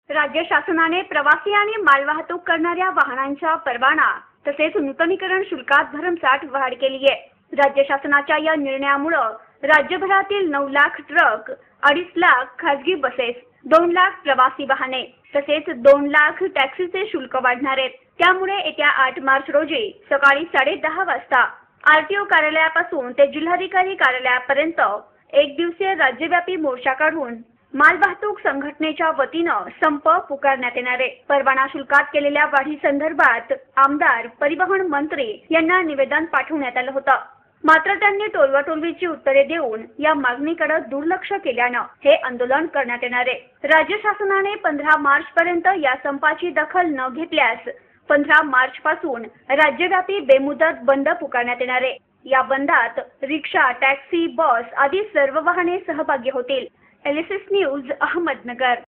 राज्य शासनाने प्रवासी आणि मालवाहतूक करणाऱ्या वाहनांचा परवाना तसेच नूतनीकरण शुल्कात भरमसाठ वाढ केली आहे। राज्य शासनाच्या या निर्णयामुळे राज्यभरातील 9 लाख ट्रक, 2.5 लाख खासगी बसेस, 2 लाख प्रवासी वाहने तसेच 2 लाख टॅक्सीचे शुल्क वाढणार आहेत। त्यामुळे येत्या 8 मार्च रोजी सकाळी 10:30 वाजता आरटीओ कार्यालयापासून ते जिल्हाधिकारी कार्यालयापर्यंत एक दिवसीय राज्यव्यापी मोर्चा काढून मालवाहतूक संघटनेच्या वतीनं संप पुकारण्यात येणार आहे। परवाना शुल्कात केलेल्या वाढीसंदर्भात आमदार, परिवहन मंत्री यांना निवेदन पाठवण्यात आलं होतं। मात्र त्यांनी टोलवाटोलवीची उत्तरे देऊन या मागणीकडे दुर्लक्ष केल्यानं हे आंदोलन करण्यात येणार आहे। राज्य शासनाने 15 मार्च पर्यंत या संपाची दखल न घेतल्यास 15 मार्च पासून राज्यव्यापी बेमुदत बंद पुकारण्यात येणार आहे। या बंदात रिक्षा, टॅक्सी, बस आदी सर्व वाहने सहभागी होतील। LSS news, Ahmednagar.